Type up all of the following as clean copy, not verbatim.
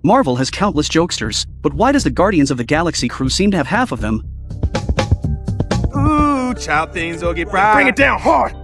Marvel has countless jokesters, but why does the Guardians of the Galaxy crew seem to have half of them? Ooh, child, things will get right. Bring it down hard.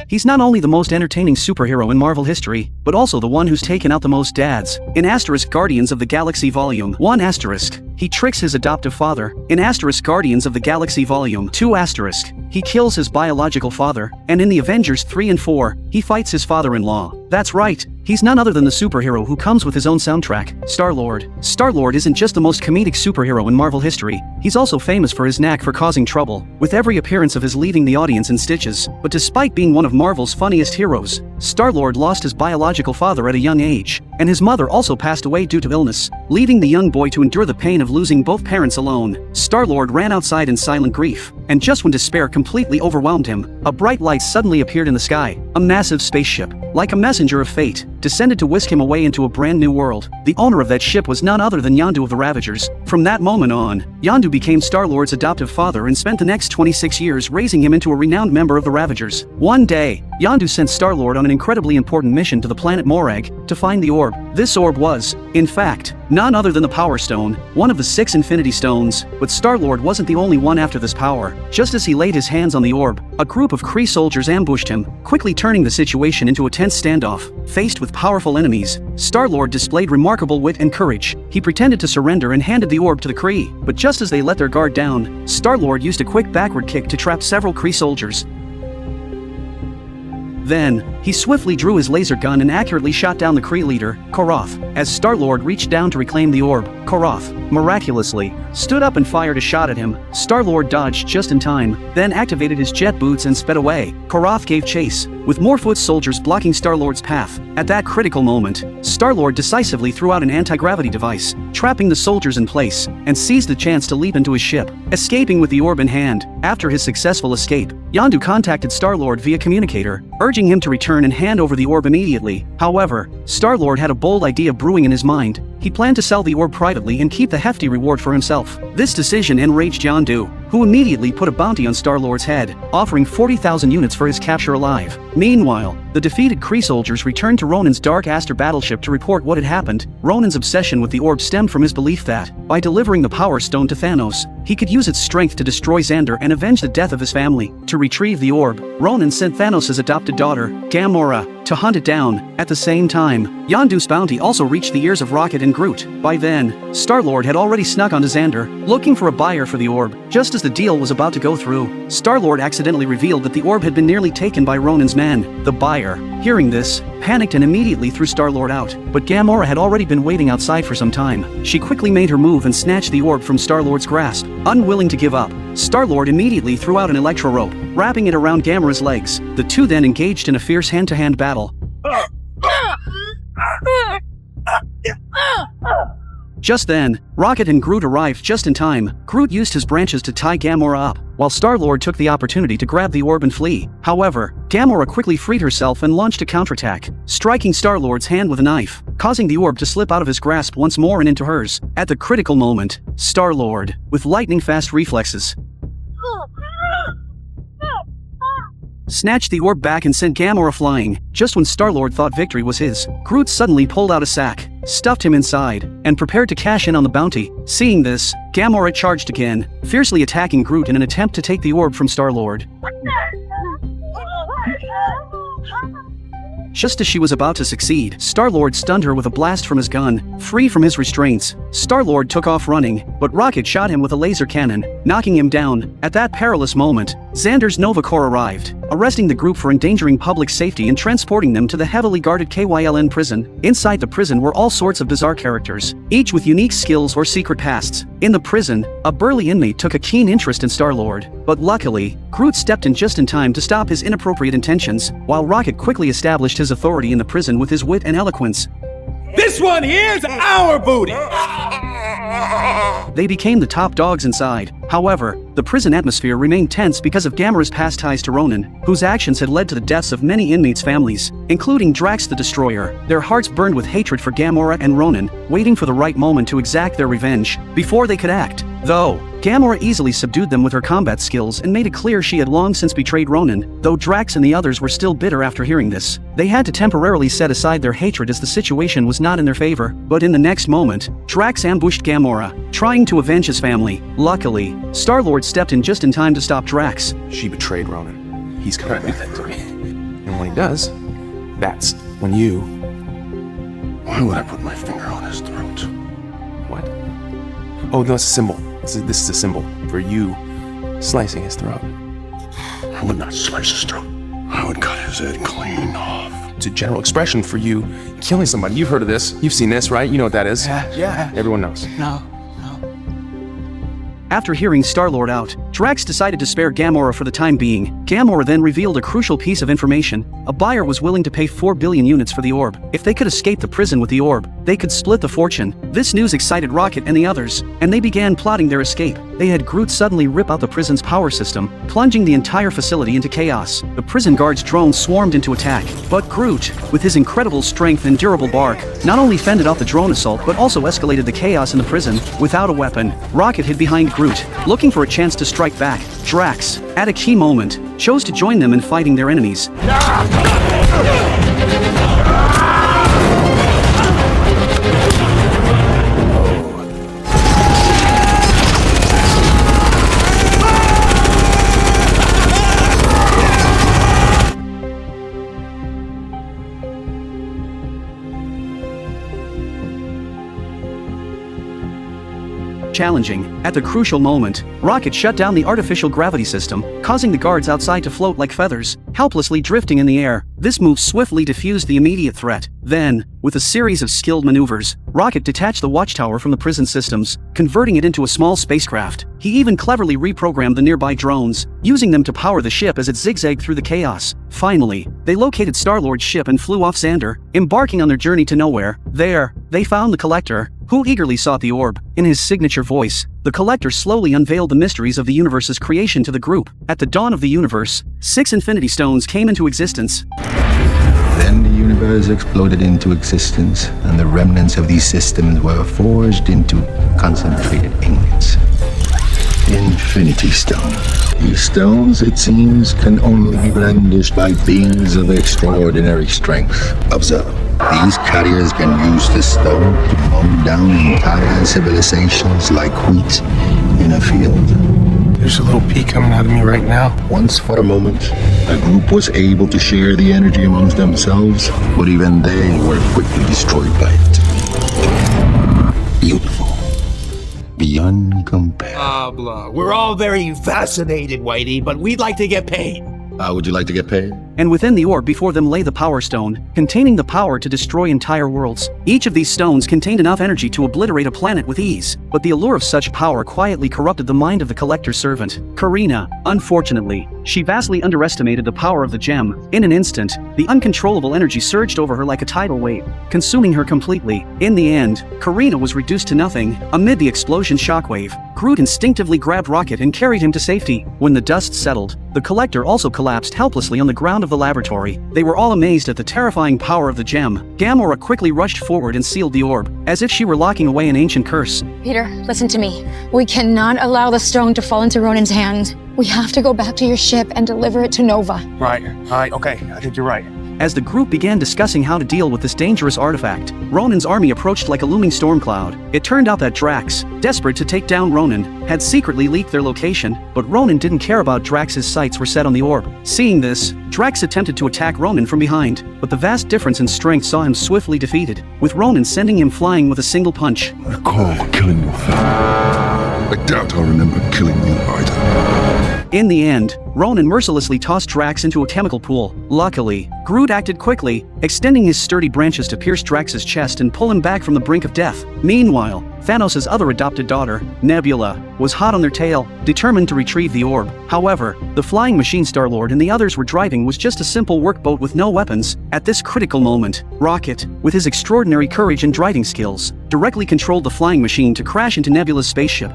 He's not only the most entertaining superhero in Marvel history, but also the one who's taken out the most dads. In * Guardians of the Galaxy Volume 1 *, he tricks his adoptive father. In * Guardians of the Galaxy Volume 2 *, he kills his biological father. And in the Avengers 3 and 4, he fights his father-in-law. That's right, he's none other than the superhero who comes with his own soundtrack, Star-Lord. Star-Lord isn't just the most comedic superhero in Marvel history, he's also famous for his knack for causing trouble, with every appearance of his leaving the audience in stitches. But despite being one of Marvel's funniest heroes, Star-Lord lost his biological father at a young age, and his mother also passed away due to illness, leaving the young boy to endure the pain of losing both parents alone. Star-Lord ran outside in silent grief, and just when despair completely overwhelmed him, a bright light suddenly appeared in the sky. A massive spaceship, like a messenger of fate, descended to whisk him away into a brand new world. The owner of that ship was none other than Yondu of the Ravagers. From that moment on, Yondu became Star-Lord's adoptive father and spent the next 26 years raising him into a renowned member of the Ravagers. One day, Yondu sent Star-Lord on an incredibly important mission to the planet Morag to find the orb. This orb was, in fact, none other than the Power Stone, one of the 6 Infinity Stones. But Star-Lord wasn't the only one after this power. Just as he laid his hands on the orb, a group of Kree soldiers ambushed him, quickly turning the situation into a tense standoff. Faced with powerful enemies, Star-Lord displayed remarkable wit and courage. He pretended to surrender and handed the orb to the Kree. But just as they let their guard down, Star-Lord used a quick backward kick to trap several Kree soldiers. Then, he swiftly drew his laser gun and accurately shot down the Kree leader, Koroth. As Star-Lord reached down to reclaim the orb, Koroth, miraculously, stood up and fired a shot at him. Star-Lord dodged just in time, then activated his jet boots and sped away. Koroth gave chase, with more foot soldiers blocking Star-Lord's path. At that critical moment, Star-Lord decisively threw out an anti-gravity device, trapping the soldiers in place, and seized the chance to leap into his ship, escaping with the orb in hand. After his successful escape, Yondu contacted Star-Lord via communicator, urging him to return and hand over the orb immediately. However, Star-Lord had a bold idea brewing in his mind. He planned to sell the orb privately and keep the hefty reward for himself. This decision enraged Yondu, who immediately put a bounty on Star-Lord's head, offering 40,000 units for his capture alive. Meanwhile, the defeated Kree soldiers returned to Ronan's Dark Aster battleship to report what had happened. Ronan's obsession with the orb stemmed from his belief that, by delivering the Power Stone to Thanos, he could use its strength to destroy Xander and avenge the death of his family. To retrieve the orb, Ronan sent Thanos' adopted daughter, Gamora, to hunt it down. At the same time, Yondu's bounty also reached the ears of Rocket and Groot. By then, Star-Lord had already snuck onto Xander, looking for a buyer for the orb. Just as the deal was about to go through, Star-Lord accidentally revealed that the orb had been nearly taken by Ronan's men. The buyer, hearing this, panicked and immediately threw Star-Lord out. But Gamora had already been waiting outside for some time. She quickly made her move and snatched the orb from Star-Lord's grasp. Unwilling to give up, Star-Lord immediately threw out an electro rope, wrapping it around Gamora's legs. The two then engaged in a fierce hand-to-hand battle. Just then, Rocket and Groot arrived just in time. Groot used his branches to tie Gamora up, while Star-Lord took the opportunity to grab the orb and flee. However, Gamora quickly freed herself and launched a counterattack, striking Star-Lord's hand with a knife, causing the orb to slip out of his grasp once more and into hers. At the critical moment, Star-Lord, with lightning-fast reflexes, snatched the orb back and sent Gamora flying. Just when Star-Lord thought victory was his, Groot suddenly pulled out a sack, stuffed him inside, and prepared to cash in on the bounty. Seeing this, Gamora charged again, fiercely attacking Groot in an attempt to take the orb from Star-Lord. Just as she was about to succeed, Star-Lord stunned her with a blast from his gun. Free from his restraints, Star-Lord took off running, but Rocket shot him with a laser cannon, knocking him down. At that perilous moment, Xander's Nova Corps arrived, arresting the group for endangering public safety and transporting them to the heavily guarded KYLN prison. Inside the prison were all sorts of bizarre characters, each with unique skills or secret pasts. In the prison, a burly inmate took a keen interest in Star-Lord, but luckily, Groot stepped in just in time to stop his inappropriate intentions, while Rocket quickly established his authority in the prison with his wit and eloquence. This one here's our booty! They became the top dogs inside. However, the prison atmosphere remained tense because of Gamora's past ties to Ronan, whose actions had led to the deaths of many inmates' families, including Drax the Destroyer. Their hearts burned with hatred for Gamora and Ronan, waiting for the right moment to exact their revenge before they could act. Though, Gamora easily subdued them with her combat skills and made it clear she had long since betrayed Ronan, though Drax and the others were still bitter after hearing this. They had to temporarily set aside their hatred as the situation was not in their favor, but in the next moment, Drax ambushed Gamora, trying to avenge his family. Luckily, Star-Lord stepped in just in time to stop Drax. She betrayed Ronan. He's gonna do that to me. And when he does, that's when you... Why would I put my finger on his throat? What? Oh, no, it's a symbol. This is a symbol for you slicing his throat. I would not slice his throat. I would cut his head clean off. It's a general expression for you killing somebody. You've heard of this. You've seen this, right? You know what that is. Yeah. Everyone knows. No. After hearing Star-Lord out, Drax decided to spare Gamora for the time being. Gamora then revealed a crucial piece of information. A buyer was willing to pay 4 billion units for the orb. If they could escape the prison with the orb, they could split the fortune. This news excited Rocket and the others, and they began plotting their escape. They had Groot suddenly rip out the prison's power system, plunging the entire facility into chaos. The prison guard's drone swarmed into attack, but Groot, with his incredible strength and durable bark, not only fended off the drone assault but also escalated the chaos in the prison. Without a weapon, Rocket hid behind Groot, looking for a chance to strike back. Drax, at a key moment, chose to join them in fighting their enemies. Challenging. At the crucial moment, Rocket shut down the artificial gravity system, causing the guards outside to float like feathers, helplessly drifting in the air. This move swiftly defused the immediate threat. Then, with a series of skilled maneuvers, Rocket detached the watchtower from the prison systems, converting it into a small spacecraft. He even cleverly reprogrammed the nearby drones, using them to power the ship as it zigzagged through the chaos. Finally, they located Star-Lord's ship and flew off Xandar, embarking on their journey to nowhere. There, they found the Collector, who eagerly sought the orb. In his signature voice, the Collector slowly unveiled the mysteries of the universe's creation to the group. At the dawn of the universe, 6 Infinity Stones came into existence. Then the universe exploded into existence, and the remnants of these systems were forged into concentrated ingots. Infinity Stones. These stones, it seems, can only be brandished by beings of extraordinary strength. Observe. These carriers can use the stone to mow down entire civilizations like wheat in a field. There's a little pea coming out of me right now. Once for a moment, a group was able to share the energy amongst themselves, but even they were quickly destroyed by it. Beautiful. Beyond compare. Blah. We're all very fascinated, Whitey, but we'd like to get paid. How would you like to get paid? And within the orb before them lay the Power Stone, containing the power to destroy entire worlds. Each of these stones contained enough energy to obliterate a planet with ease, but the allure of such power quietly corrupted the mind of the Collector's servant, Karina. Unfortunately, she vastly underestimated the power of the gem. In an instant, the uncontrollable energy surged over her like a tidal wave, consuming her completely. In the end, Karina was reduced to nothing. Amid the explosion shockwave, Groot instinctively grabbed Rocket and carried him to safety. When the dust settled, the Collector also collapsed helplessly on the ground of the laboratory. They were all amazed at the terrifying power of the gem. Gamora quickly rushed forward and sealed the orb, as if she were locking away an ancient curse. Peter, listen to me. We cannot allow the stone to fall into Ronan's hands. We have to go back to your ship and deliver it to Nova. Right. Okay. I think you're right. As the group began discussing how to deal with this dangerous artifact, Ronan's army approached like a looming storm cloud. It turned out that Drax, desperate to take down Ronan, had secretly leaked their location, but Ronan didn't care about Drax's sights were set on the orb. Seeing this, Drax attempted to attack Ronan from behind, but the vast difference in strength saw him swiftly defeated, with Ronan sending him flying with a single punch. I recall killing your family. I doubt I'll remember killing you either. In the end, Ronan mercilessly tossed Drax into a chemical pool. Luckily, Groot acted quickly, extending his sturdy branches to pierce Drax's chest and pull him back from the brink of death. Meanwhile, Thanos' other adopted daughter, Nebula, was hot on their tail, determined to retrieve the orb. However, the flying machine Star-Lord and the others were driving was just a simple workboat with no weapons. At this critical moment, Rocket, with his extraordinary courage and driving skills, directly controlled the flying machine to crash into Nebula's spaceship.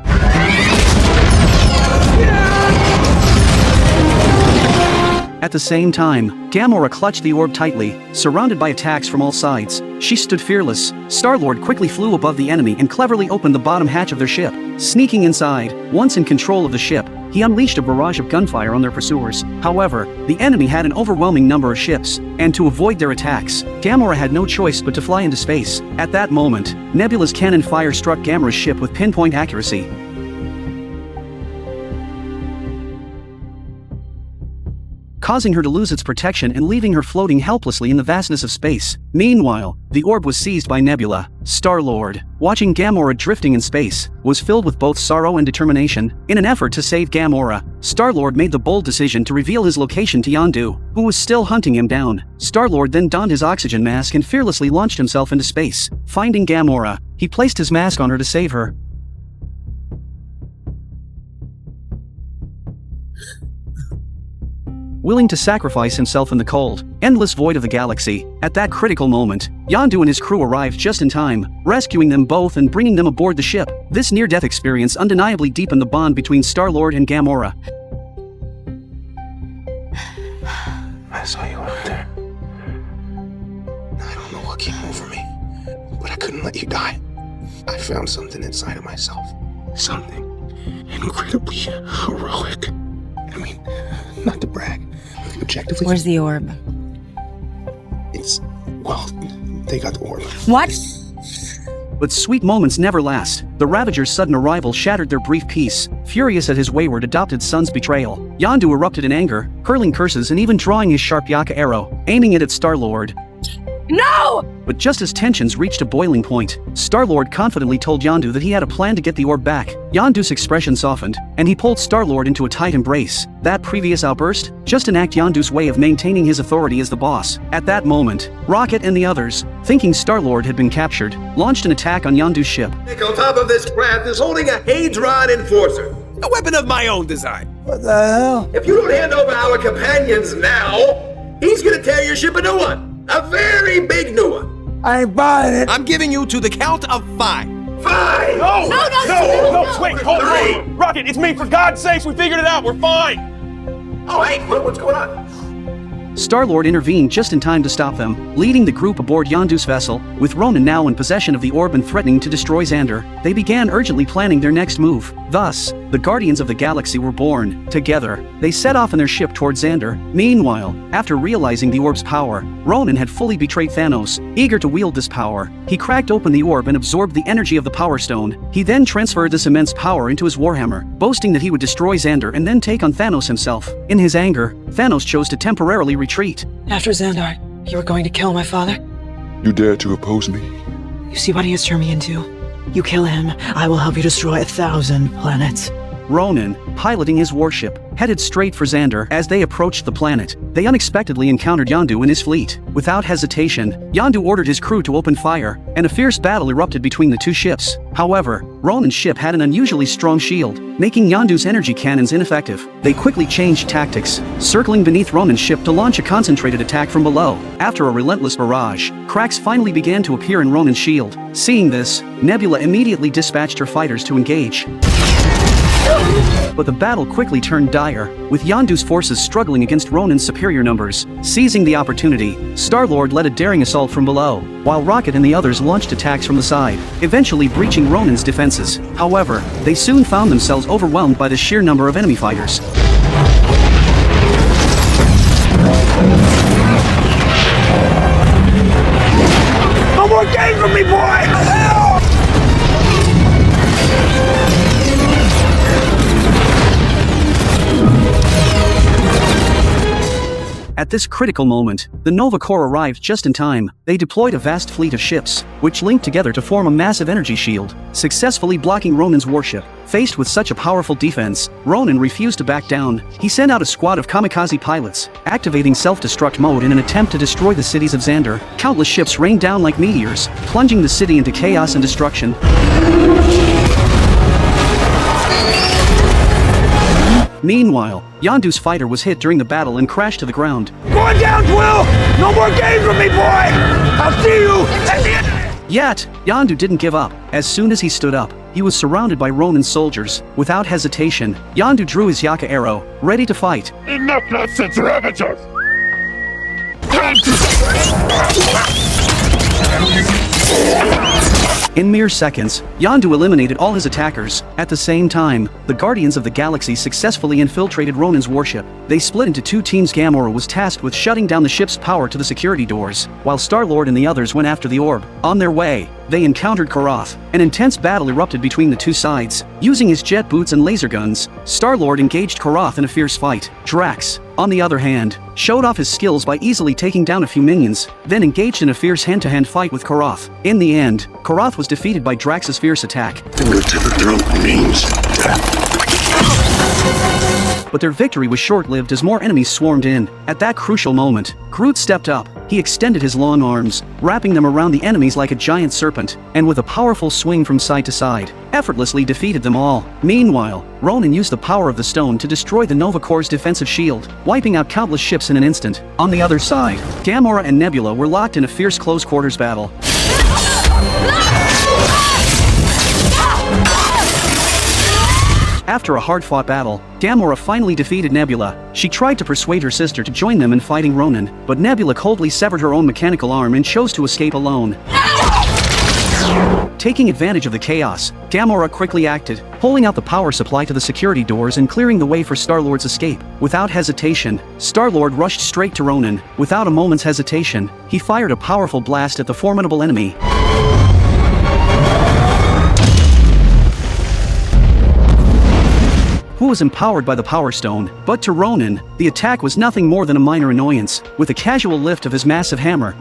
At the same time, Gamora clutched the orb tightly, surrounded by attacks from all sides. She stood fearless. Star-Lord quickly flew above the enemy and cleverly opened the bottom hatch of their ship. Sneaking inside, once in control of the ship, he unleashed a barrage of gunfire on their pursuers. However, the enemy had an overwhelming number of ships, and to avoid their attacks, Gamora had no choice but to fly into space. At that moment, Nebula's cannon fire struck Gamora's ship with pinpoint accuracy, causing her to lose its protection and leaving her floating helplessly in the vastness of space. Meanwhile, the orb was seized by Nebula. Star-Lord, watching Gamora drifting in space, was filled with both sorrow and determination. In an effort to save Gamora, Star-Lord made the bold decision to reveal his location to Yondu, who was still hunting him down. Star-Lord then donned his oxygen mask and fearlessly launched himself into space. Finding Gamora, he placed his mask on her to save her. Willing to sacrifice himself in the cold, endless void of the galaxy. At that critical moment, Yondu and his crew arrived just in time, rescuing them both and bringing them aboard the ship. This near-death experience undeniably deepened the bond between Star-Lord and Gamora. I saw you out there. I don't know what came over me, but I couldn't let you die. I found something inside of myself. Something incredibly heroic. I mean, not to brag. Objectively. Where's the orb? They got the orb. What? But sweet moments never last. The Ravager's sudden arrival shattered their brief peace. Furious at his wayward adopted son's betrayal, Yondu erupted in anger, hurling curses and even drawing his sharp Yaka arrow, aiming it at Star-Lord. No! But just as tensions reached a boiling point, Star-Lord confidently told Yondu that he had a plan to get the orb back. Yondu's expression softened, and he pulled Star-Lord into a tight embrace. That previous outburst? Just enact Yondu's way of maintaining his authority as the boss. At that moment, Rocket and the others, thinking Star-Lord had been captured, launched an attack on Yondu's ship. On top of this craft is holding a Hadron Enforcer, a weapon of my own design. What the hell? If you don't hand over our companions now, he's gonna tear your ship a new one. A very big new one. I ain't buying it. I'm giving you to the count of 5. 5! No, wait, hold on. Rocket, it's me, for God's sakes, we figured it out, we're fine. Oh, hey, what's going on? Star-Lord intervened just in time to stop them, leading the group aboard Yondu's vessel. With Ronan now in possession of the orb and threatening to destroy Xander, they began urgently planning their next move. Thus, the Guardians of the Galaxy were born. Together, they set off in their ship toward Xander. Meanwhile, after realizing the orb's power, Ronan had fully betrayed Thanos. Eager to wield this power, he cracked open the orb and absorbed the energy of the Power Stone. He then transferred this immense power into his Warhammer, boasting that he would destroy Xander and then take on Thanos himself. In his anger, Thanos chose to temporarily retreat. After Xandar, you were going to kill my father? You dare to oppose me? You see what he has turned me into? You kill him, I will help you destroy 1,000 planets. Ronan, piloting his warship, headed straight for Xander. As they approached the planet, they unexpectedly encountered Yondu and his fleet. Without hesitation, Yondu ordered his crew to open fire, and a fierce battle erupted between the two ships. However, Ronan's ship had an unusually strong shield, making Yondu's energy cannons ineffective. They quickly changed tactics, circling beneath Ronan's ship to launch a concentrated attack from below. After a relentless barrage, cracks finally began to appear in Ronan's shield. Seeing this, Nebula immediately dispatched her fighters to engage. But the battle quickly turned dire, with Yondu's forces struggling against Ronan's superior numbers. Seizing the opportunity, Star-Lord led a daring assault from below, while Rocket and the others launched attacks from the side, eventually breaching Ronan's defenses. However, they soon found themselves overwhelmed by the sheer number of enemy fighters. No more game for me, boy! At this critical moment, the Nova Corps arrived just in time. They deployed a vast fleet of ships, which linked together to form a massive energy shield, successfully blocking Ronan's warship. Faced with such a powerful defense, Ronan refused to back down. He sent out a squad of kamikaze pilots, activating self-destruct mode in an attempt to destroy the cities of Xander. Countless ships rained down like meteors, plunging the city into chaos and destruction. Meanwhile, Yondu's fighter was hit during the battle and crashed to the ground. Going down, Quill! No more games for me, boy! I'll see you at the end of it! Yet, Yondu didn't give up. As soon as he stood up, he was surrounded by Ronan's soldiers. Without hesitation, Yondu drew his Yaka arrow, ready to fight. Enough nonsense, Ravagers! In mere seconds, Yondu eliminated all his attackers. At the same time, the Guardians of the Galaxy successfully infiltrated Ronan's warship. They split into two teams. Gamora was tasked with shutting down the ship's power to the security doors, while Star-Lord and the others went after the orb. On their way, they encountered Korath. An intense battle erupted between the two sides. Using his jet boots and laser guns, Star-Lord engaged Korath in a fierce fight. Drax, on the other hand, showed off his skills by easily taking down a few minions, then engaged in a fierce hand-to-hand fight with Korath. In the end, Korath was defeated by Drax's fierce attack. Finger to the throat means death. But their victory was short-lived as more enemies swarmed in. At that crucial moment, Groot stepped up. He extended his long arms, wrapping them around the enemies like a giant serpent, and with a powerful swing from side to side, effortlessly defeated them all. Meanwhile, Ronan used the power of the stone to destroy the Nova Corps' defensive shield, wiping out countless ships in an instant. On the other side, Gamora and Nebula were locked in a fierce close-quarters battle. After a hard-fought battle, Gamora finally defeated Nebula. She tried to persuade her sister to join them in fighting Ronan, but Nebula coldly severed her own mechanical arm and chose to escape alone. Taking advantage of the chaos, Gamora quickly acted, pulling out the power supply to the security doors and clearing the way for Star-Lord's escape. Without hesitation, Star-Lord rushed straight to Ronan. Without a moment's hesitation, he fired a powerful blast at the formidable enemy. Who was empowered by the Power Stone. But to Ronan, the attack was nothing more than a minor annoyance. With a casual lift of his massive hammer,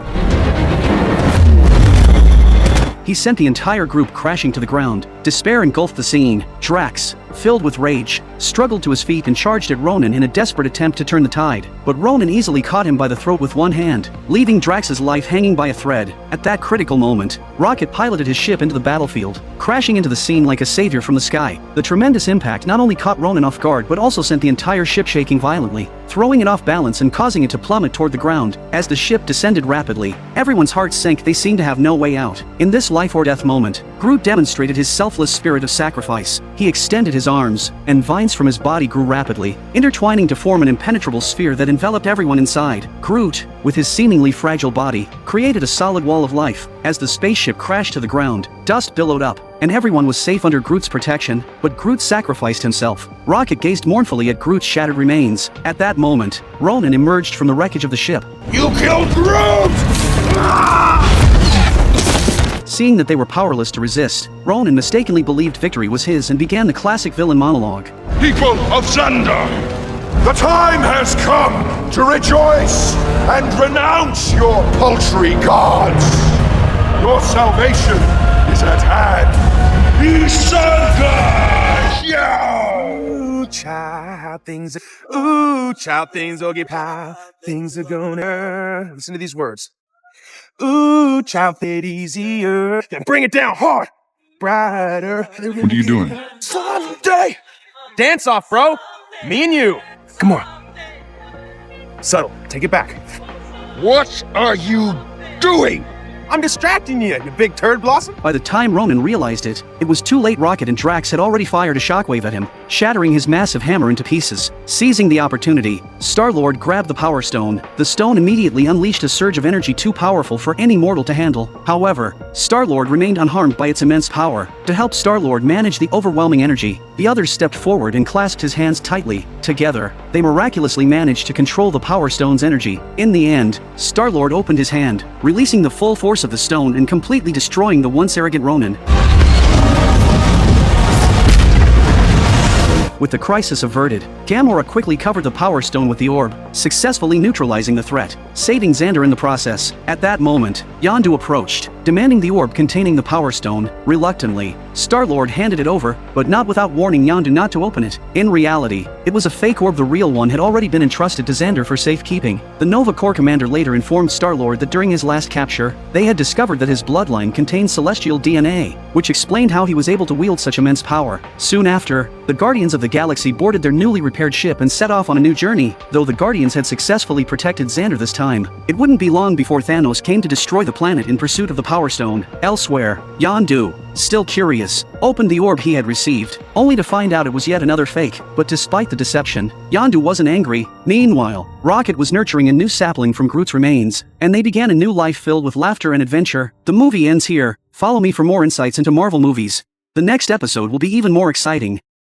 he sent the entire group crashing to the ground. Despair engulfed the scene. Drax, filled with rage, struggled to his feet and charged at Ronan in a desperate attempt to turn the tide. But Ronan easily caught him by the throat with one hand, leaving Drax's life hanging by a thread. At that critical moment, Rocket piloted his ship into the battlefield, crashing into the scene like a savior from the sky. The tremendous impact not only caught Ronan off guard but also sent the entire ship shaking violently, throwing it off balance and causing it to plummet toward the ground. As the ship descended rapidly, everyone's hearts sank. They seemed to have no way out. In this life-or-death moment, Groot demonstrated his selfless spirit of sacrifice. He extended his arms, and vines from his body grew rapidly, intertwining to form an impenetrable sphere that enveloped everyone inside. Groot, with his seemingly fragile body, created a solid wall of life. As the spaceship crashed to the ground, dust billowed up, and everyone was safe under Groot's protection, but Groot sacrificed himself. Rocket gazed mournfully at Groot's shattered remains. At that moment, Ronan emerged from the wreckage of the ship. You killed Groot! Seeing that they were powerless to resist, Ronan mistakenly believed victory was his and began the classic villain monologue. People of Xandar, the time has come to rejoice and renounce your paltry gods. Your salvation is at hand. Ooh, child, things will get pow. Things are gonna. Listen to these words. Ooh, child, fit easier. Then bring it down hard, brighter. What are you doing? Someday. Dance off, bro. Me and you. Come on. Subtle. Take it back. What are you doing? I'm distracting you, you big turd blossom. By the time Ronan realized it, it was too late. Rocket and Drax had already fired a shockwave at him, shattering his massive hammer into pieces. Seizing the opportunity, Star-Lord grabbed the Power Stone. The stone immediately unleashed a surge of energy too powerful for any mortal to handle. However, Star-Lord remained unharmed by its immense power. To help Star-Lord manage the overwhelming energy, the others stepped forward and clasped his hands tightly. Together, they miraculously managed to control the Power Stone's energy. In the end, Star-Lord opened his hand, releasing the full force of the stone and completely destroying the once arrogant Ronan. With the crisis averted, Gamora quickly covered the Power Stone with the orb, successfully neutralizing the threat, saving Xandar in the process. At that moment, Yondu approached, demanding the orb containing the Power Stone. Reluctantly, Star-Lord handed it over, but not without warning Yondu not to open it. In reality, it was a fake orb. The real one had already been entrusted to Xandar for safekeeping. The Nova Corps commander later informed Star-Lord that during his last capture, they had discovered that his bloodline contained celestial DNA, which explained how he was able to wield such immense power. Soon after, the Guardians of the Galaxy boarded their newly repaired ship and set off on a new journey. Though the Guardians had successfully protected Xandar this time, it wouldn't be long before Thanos came to destroy the planet in pursuit of the Power Power Stone. Elsewhere, Yondu, still curious, opened the orb he had received, only to find out it was yet another fake. But despite the deception, Yondu wasn't angry. Meanwhile, Rocket was nurturing a new sapling from Groot's remains, and they began a new life filled with laughter and adventure. The movie ends here. Follow me for more insights into Marvel movies. The next episode will be even more exciting.